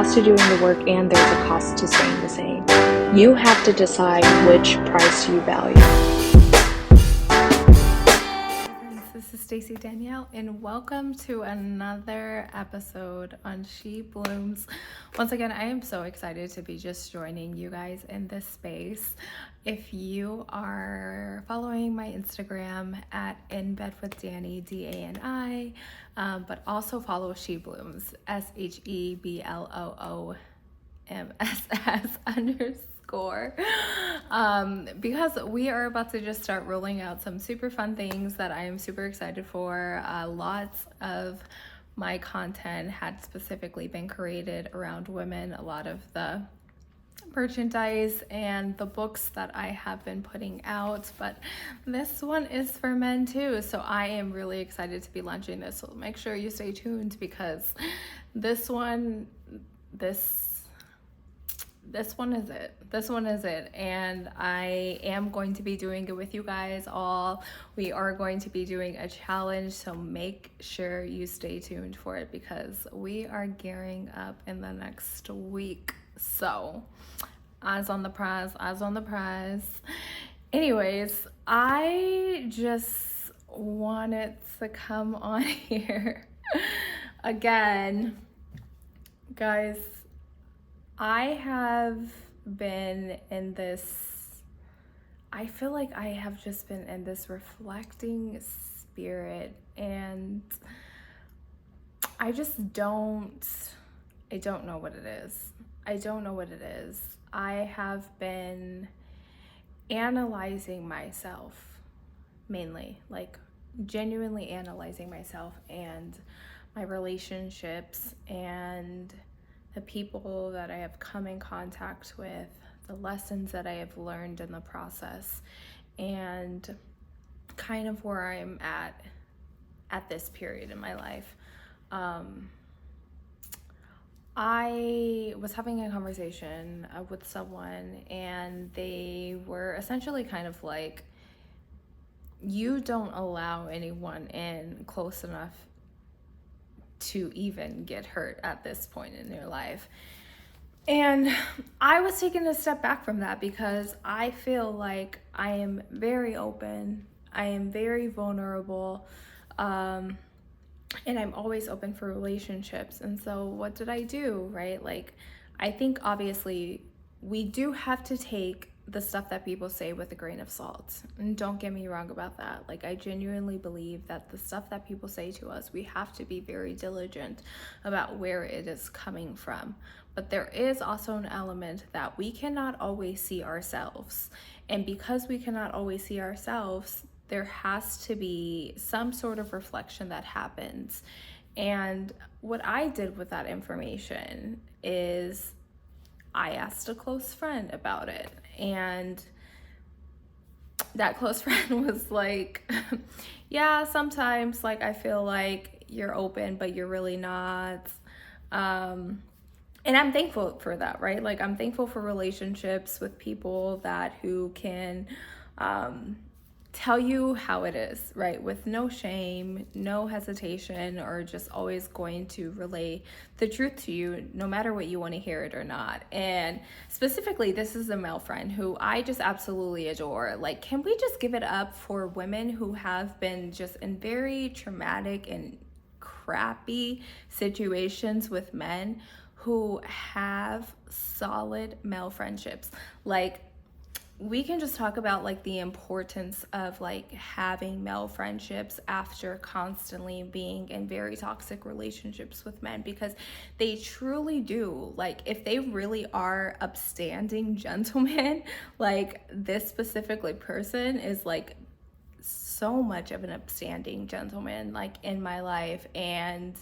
cost to doing the work and there's a cost to staying the same. You have to decide which price you value. This is Stacey Danielle, and welcome to another episode on She Blooms. Once again, I am so excited to be just joining you guys in this space. If you are following my Instagram at In Bed with Dani, DANI, but also follow She Blooms, SHEBLOOMSS _ because we are about to just start rolling out some super fun things that I am super excited for. Lots of my content had specifically been created around women. A lot of the merchandise and the books that I have been putting out, but this one is for men too, so I am really excited to be launching this. So make sure you stay tuned, because this one is it, and I am going to be doing it with you guys all. We are going to be doing a challenge, so make sure you stay tuned for it, because we are gearing up in the next week. So eyes on the prize. Anyways, I just wanted to come on here again, guys. I have been in this, I feel like I have just been in this reflecting spirit, and I don't know what it is. I have been analyzing myself, mainly, like genuinely analyzing myself and my relationships and the people that I have come in contact with, the lessons that I have learned in the process, and kind of where I'm at this period in my life. I was having a conversation with someone, and they were essentially kind of like, you don't allow anyone in close enough to even get hurt at this point in your life. And I was taking a step back from that, because I feel like I am very open, I am very vulnerable, and I'm always open for relationships. And so what did I do, right? Like, I think obviously we do have to take the stuff that people say with a grain of salt. And don't get me wrong about that. Like, I genuinely believe that the stuff that people say to us, we have to be very diligent about where it is coming from. But there is also an element that we cannot always see ourselves. And because we cannot always see ourselves, there has to be some sort of reflection that happens. And what I did with that information is I asked a close friend about it, and that close friend was like, yeah, sometimes, like, I feel like you're open, but you're really not. And I'm thankful for that, right? Like, I'm thankful for relationships with people who can tell you how it is, right? With no shame, no hesitation, or just always going to relay the truth to you, no matter what you want to hear it or not. And specifically, this is a male friend who I just absolutely adore. Like, can we just give it up for women who have been just in very traumatic and crappy situations with men who have solid male friendships? Like, we can just talk about like the importance of like having male friendships after constantly being in very toxic relationships with men, because they truly do, like, if they really are upstanding gentlemen, like this specifically person is like so much of an upstanding gentleman, like, in my life. And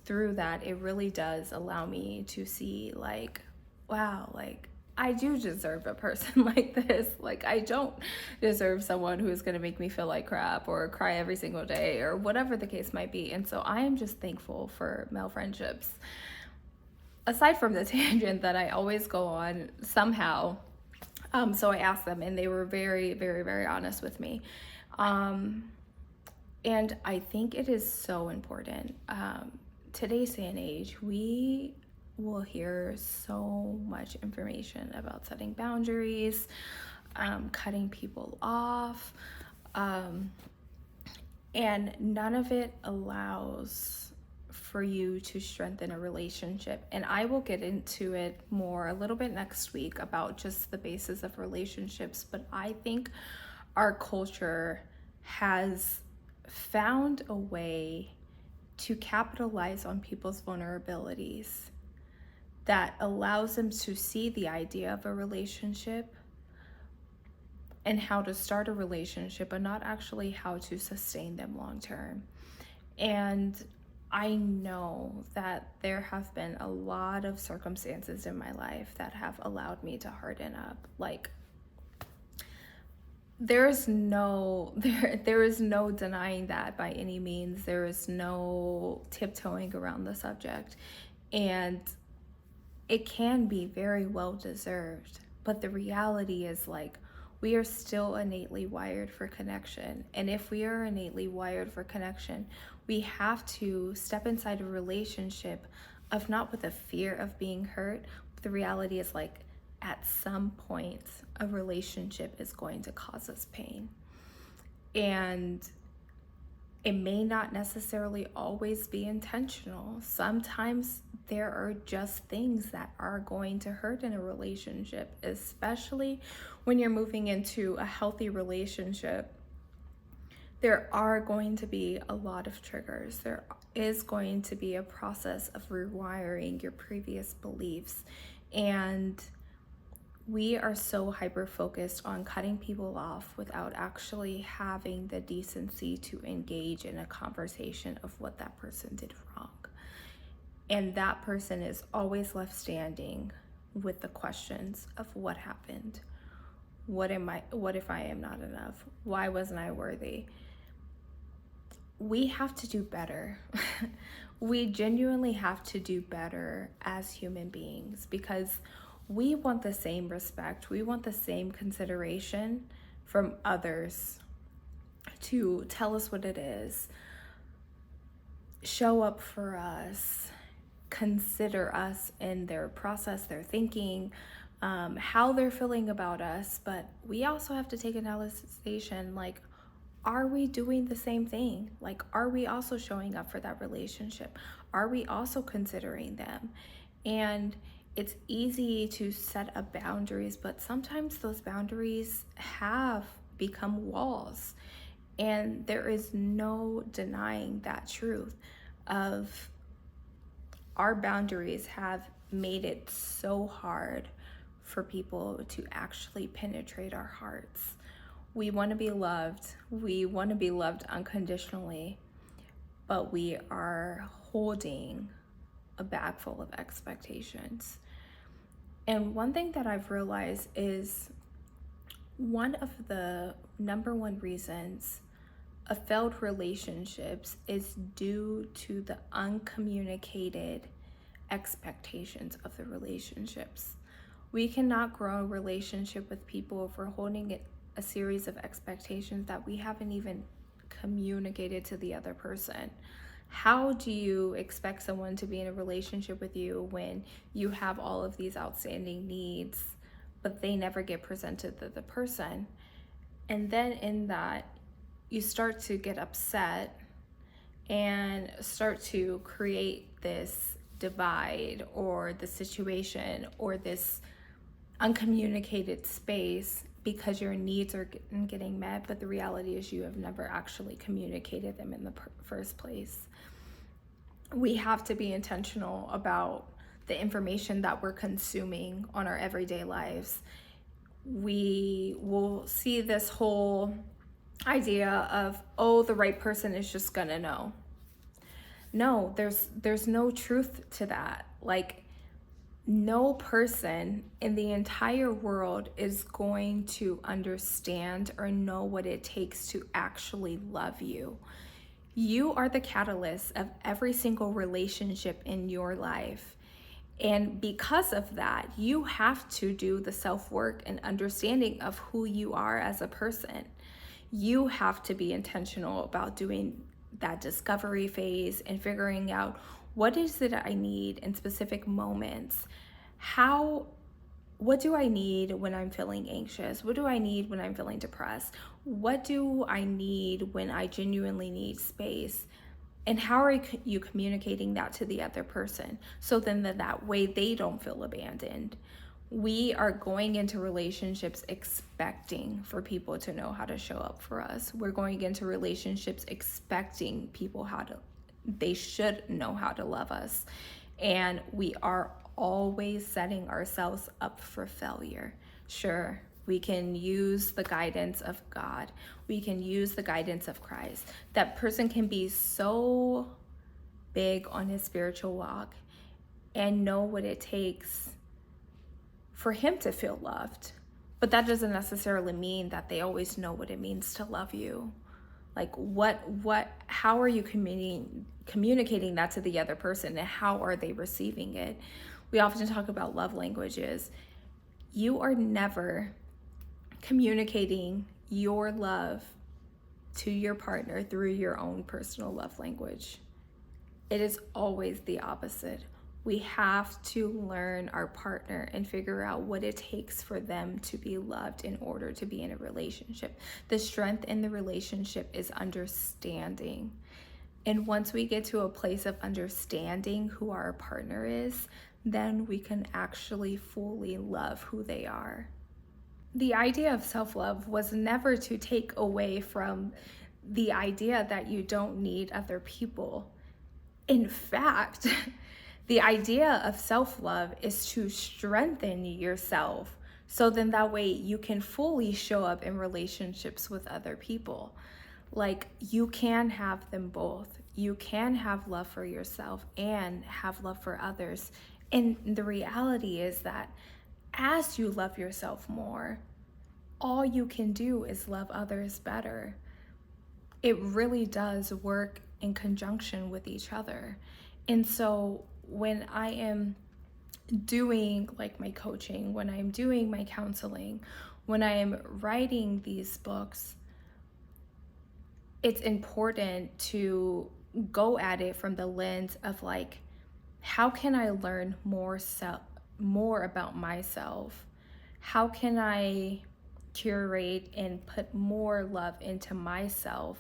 through that, it really does allow me to see like, wow, like, I do deserve a person like this. Like, I don't deserve someone who is going to make me feel like crap or cry every single day or whatever the case might be. And so I am just thankful for male friendships. Aside from the tangent that I always go on somehow, so I asked them, and they were very, very, very honest with me. And I think it is so important. Today's day and age, we will hear so much information about setting boundaries, cutting people off, and none of it allows for you to strengthen a relationship. And I will get into it more a little bit next week about just the basis of relationships. But I think our culture has found a way to capitalize on people's vulnerabilities that allows them to see the idea of a relationship and how to start a relationship, but not actually how to sustain them long term. And I know that there have been a lot of circumstances in my life that have allowed me to harden up. Like, there is no denying that by any means. There is no tiptoeing around the subject. And it can be very well deserved. But the reality is, like, we are still innately wired for connection. And if we are innately wired for connection, we have to step inside a relationship of not with a fear of being hurt. But the reality is, like, at some point, a relationship is going to cause us pain. And it may not necessarily always be intentional. Sometimes there are just things that are going to hurt in a relationship, especially when you're moving into a healthy relationship. There are going to be a lot of triggers. There is going to be a process of rewiring your previous beliefs. And we are so hyper-focused on cutting people off without actually having the decency to engage in a conversation of what that person did wrong. And that person is always left standing with the questions of what happened. What if I am not enough? Why wasn't I worthy? We have to do better. We genuinely have to do better as human beings, because we want the same respect, we want the same consideration from others to tell us what it is, show up for us, consider us in their process, their thinking, how they're feeling about us. But we also have to take analysis, like, are we doing the same thing? Like, are we also showing up for that relationship? Are we also considering them? And it's easy to set up boundaries, but sometimes those boundaries have become walls. And there is no denying that truth of our boundaries have made it so hard for people to actually penetrate our hearts. We want to be loved. We want to be loved unconditionally, but we are holding a bag full of expectations. And one thing that I've realized is one of the number one reasons of failed relationships is due to the uncommunicated expectations of the relationships. We cannot grow a relationship with people if we're holding a series of expectations that we haven't even communicated to the other person. How do you expect someone to be in a relationship with you when you have all of these outstanding needs, but they never get presented to the person? And then in that, you start to get upset and start to create this divide or the situation or this uncommunicated space because your needs are getting met, but the reality is you have never actually communicated them in the first place. We have to be intentional about the information that we're consuming on our everyday lives. We will see this whole idea of, oh, the right person is just gonna know. No, there's no truth to that. Like, no person in the entire world is going to understand or know what it takes to actually love you. You are the catalyst of every single relationship in your life. And because of that, you have to do the self-work and understanding of who you are as a person. You have to be intentional about doing that discovery phase and figuring out What is it I need in specific moments? What do I need when I'm feeling anxious? What do I need when I'm feeling depressed? What do I need when I genuinely need space? And how are you communicating that to the other person? So then that way they don't feel abandoned. We are going into relationships expecting for people to know how to show up for us. We're going into relationships expecting they should know how to love us. And we are always setting ourselves up for failure. Sure, we can use the guidance of God. We can use the guidance of Christ. That person can be so big on his spiritual walk and know what it takes for him to feel loved. But that doesn't necessarily mean that they always know what it means to love you. Like how are you communicating that to the other person, and how are they receiving it? We often talk about love languages. You are never communicating your love to your partner through your own personal love language. It is always the opposite. We have to learn our partner and figure out what it takes for them to be loved in order to be in a relationship. The strength in the relationship is understanding. And once we get to a place of understanding who our partner is, then we can actually fully love who they are. The idea of self-love was never to take away from the idea that you don't need other people. In fact, the idea of self-love is to strengthen yourself so then that way you can fully show up in relationships with other people. Like, you can have them both. You can have love for yourself and have love for others. And the reality is that as you love yourself more, all you can do is love others better. It really does work in conjunction with each other. And so when I am doing like my coaching, when I'm doing my counseling, when I am writing these books, it's important to go at it from the lens of like, how can I learn more about myself? How can I curate and put more love into myself?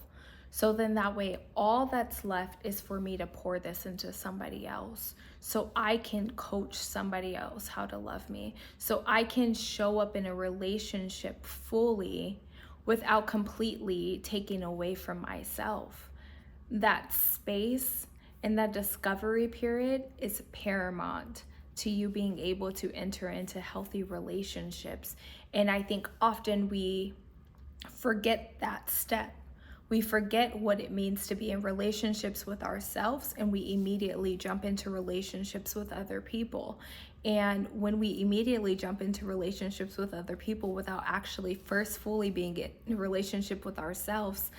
So then that way, all that's left is for me to pour this into somebody else. So I can coach somebody else how to love me. So I can show up in a relationship fully without completely taking away from myself. That space and that discovery period is paramount to you being able to enter into healthy relationships. And I think often we forget that step. We forget what it means to be in relationships with ourselves, and we immediately jump into relationships with other people. And when we immediately jump into relationships with other people without actually first fully being in a relationship with ourselves,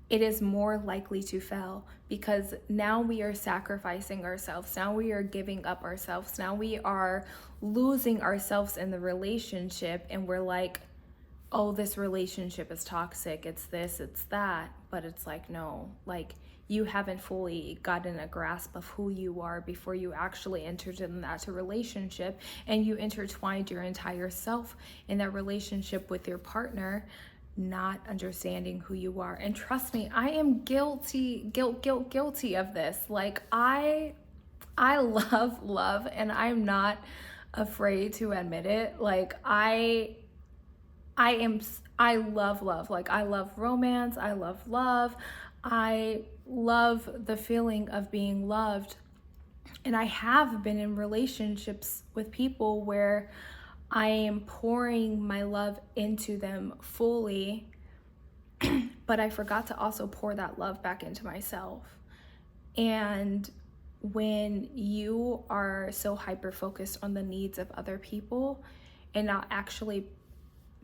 it is more likely to fail, because now we are sacrificing ourselves. Now we are giving up ourselves. Now we are losing ourselves in the relationship, and we're like, oh, this relationship is toxic, it's this, it's that. But it's like, no, like, you haven't fully gotten a grasp of who you are before you actually entered in that relationship, and you intertwined your entire self in that relationship with your partner, not understanding who you are. And trust me, I am guilty of this. Like, I love, and I'm not afraid to admit it. Like, I love love. Like, I love romance. I love love. I love the feeling of being loved. And I have been in relationships with people where I am pouring my love into them fully, but I forgot to also pour that love back into myself. And when you are so hyper-focused on the needs of other people and not actually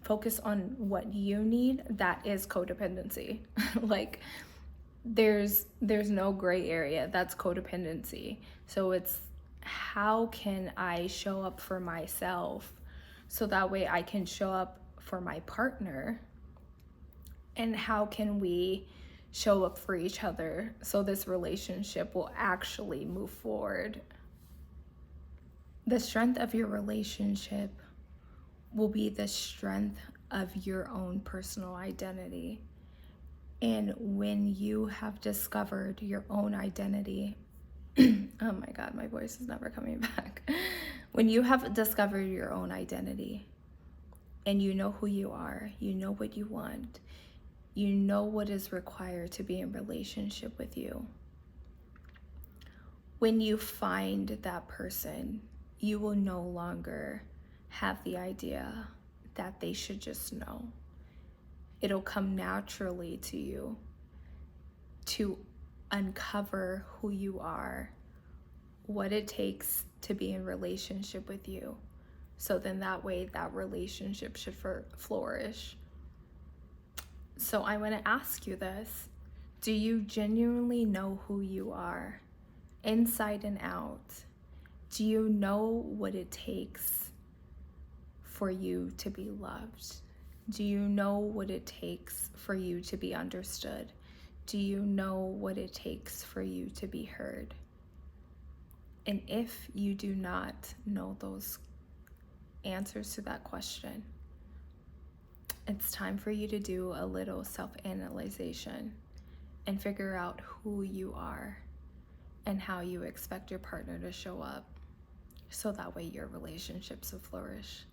focus on what you need, that is codependency. Like, there's no gray area. That's codependency. So it's, how can I show up for myself so that way I can show up for my partner? And how can we show up for each other so this relationship will actually move forward. The strength of your relationship will be the strength of your own personal identity. And when you have discovered your own identity, oh my God, my voice is never coming back. When you have discovered your own identity and you know who you are, you know what you want, you know what is required to be in relationship with you. When you find that person, you will no longer have the idea that they should just know. It'll come naturally to you to uncover who you are, what it takes to be in relationship with you. So then that way that relationship should flourish. So I want to ask you this. Do you genuinely know who you are, inside and out? Do you know what it takes for you to be loved? Do you know what it takes for you to be understood? Do you know what it takes for you to be heard? And if you do not know those answers to that question, it's time for you to do a little self-analyzation and figure out who you are and how you expect your partner to show up, so that way your relationships will flourish.